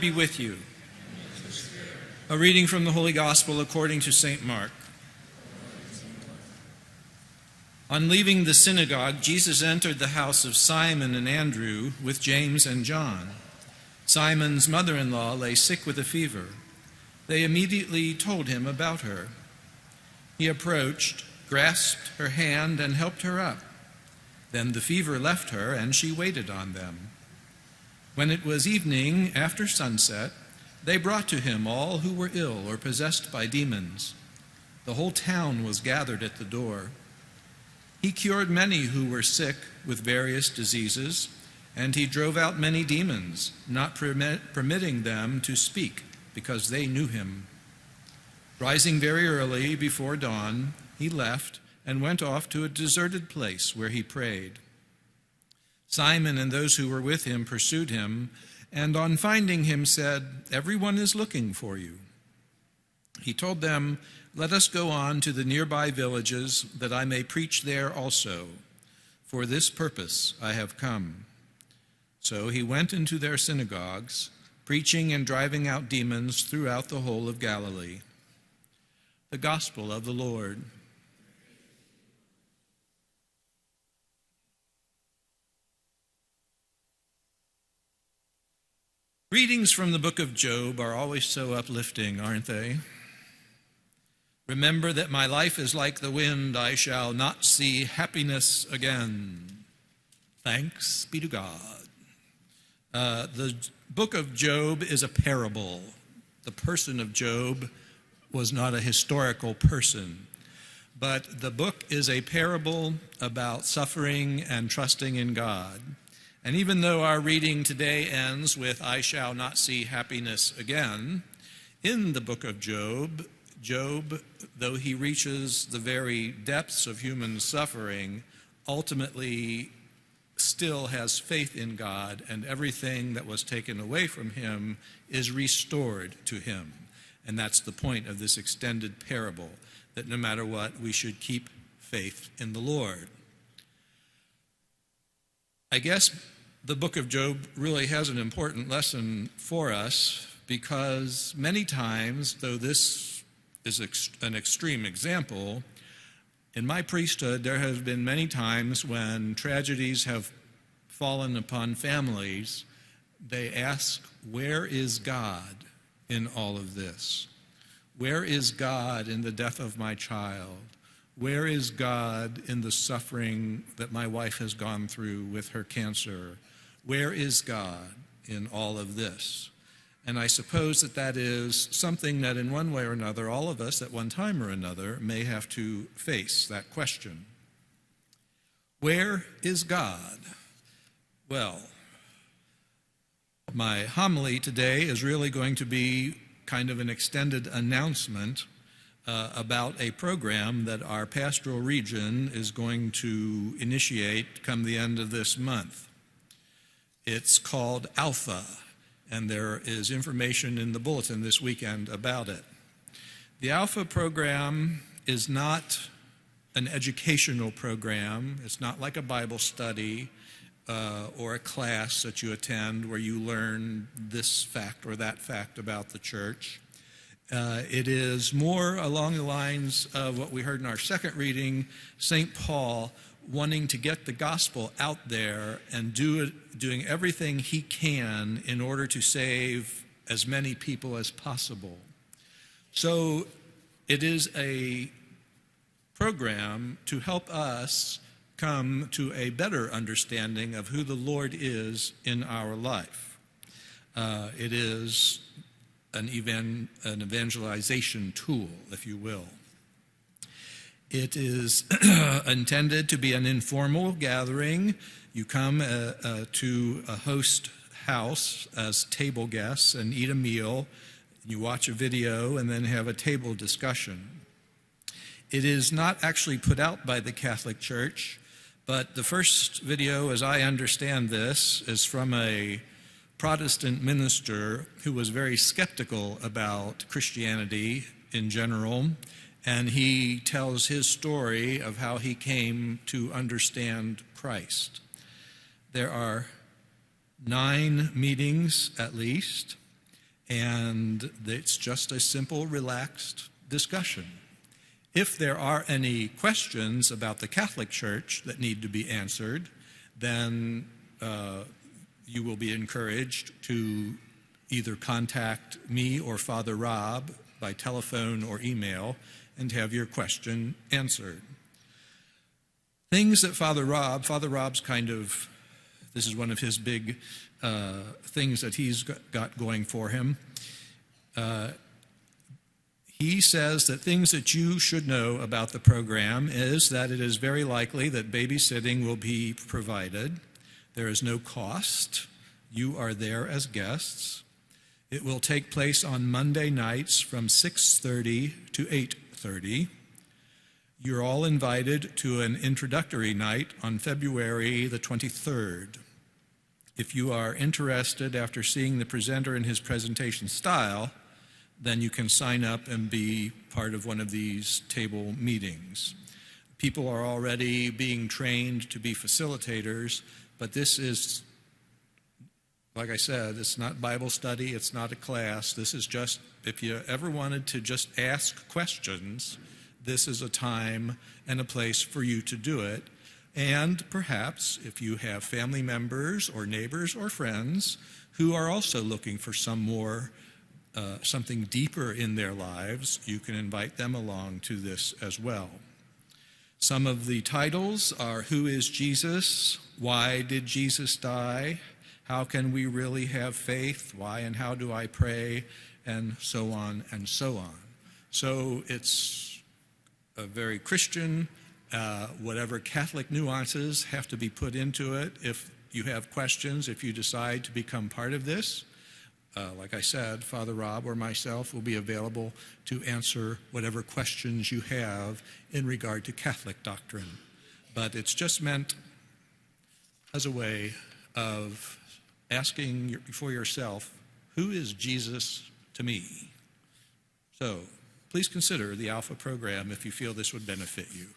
be with you. A reading from the Holy Gospel according to St. Mark. On leaving the synagogue, Jesus entered the house of Simon and Andrew with James and John. Simon's mother-in-law lay sick with a fever. They immediately told him about her. He approached, grasped her hand, and helped her up. Then the fever left her, and she waited on them. When it was evening, after sunset, they brought to him all who were ill or possessed by demons. The whole town was gathered at the door. He cured many who were sick with various diseases, and he drove out many demons, not permitting them to speak, because they knew him. Rising very early before dawn, he left and went off to a deserted place where he prayed. Simon and those who were with him pursued him, and on finding him said, "Everyone is looking for you." He told them, "Let us go on to the nearby villages, that I may preach there also. For this purpose I have come." So he went into their synagogues, preaching and driving out demons throughout the whole of Galilee. The Gospel of the Lord. Readings from the book of Job are always so uplifting, aren't they? Remember that my life is like the wind, I shall not see happiness again. Thanks be to God. The book of Job is a parable. The person of Job was not a historical person, but the book is a parable about suffering and trusting in God. And even though our reading today ends with, I shall not see happiness again, in the book of Job, though he reaches the very depths of human suffering, ultimately still has faith in God, and everything that was taken away from him is restored to him. And that's the point of this extended parable, that no matter what, we should keep faith in the Lord. I guess the book of Job really has an important lesson for us, because many times, though this is an extreme example, in my priesthood there have been many times when tragedies have fallen upon families, they ask, where is God in all of this? Where is God in the death of my child? Where is God in the suffering that my wife has gone through with her cancer? Where is God in all of this? And I suppose that is something that in one way or another, all of us at one time or another may have to face, that question. Where is God? Well, my homily today is really going to be kind of an extended announcement about a program that our pastoral region is going to initiate come the end of this month. It's called Alpha, and there is information in the bulletin this weekend about it. The Alpha program is not an educational program. It's not like a Bible study or a class that you attend where you learn this fact or that fact about the church. It is more along the lines of what we heard in our second reading, St. Paul wanting to get the gospel out there and doing everything he can in order to save as many people as possible. So it is a program to help us come to a better understanding of who the Lord is in our life. It is an evangelization tool, if you will. It is intended to be an informal gathering. You come to a host house as table guests and eat a meal. You watch a video and then have a table discussion. It is not actually put out by the Catholic Church, but the first video, as I understand this, is from a Protestant minister who was very skeptical about Christianity in general, and he tells his story of how he came to understand Christ. There are 9 meetings at least, and it's just a simple, relaxed discussion. If there are any questions about the Catholic Church that need to be answered, then you will be encouraged to either contact me or Father Rob by telephone or email and have your question answered. Things that Father Rob's kind of, this is one of his big things that he's got going for him. He says that things that you should know about the program is that it is very likely that babysitting will be provided. There is no cost. You are there as guests. It will take place on Monday nights from 6:30 to 8:30. You're all invited to an introductory night on February the 23rd. If you are interested after seeing the presenter and his presentation style, then you can sign up and be part of one of these table meetings. People are already being trained to be facilitators, but this is, like I said, it's not Bible study, it's not a class. This is just, if you ever wanted to just ask questions, this is a time and a place for you to do it. And perhaps if you have family members or neighbors or friends who are also looking for something deeper in their lives, you can invite them along to this as well. Some of the titles are Who is Jesus? Why did Jesus die? How can we really have faith? Why and how do I pray? And so on and so on. So it's a very Christian, whatever Catholic nuances have to be put into it. If you have questions, if you decide to become part of this, like I said, Father Rob or myself will be available to answer whatever questions you have in regard to Catholic doctrine. But it's just meant as a way of asking for yourself, who is Jesus to me? So please consider the Alpha program if you feel this would benefit you.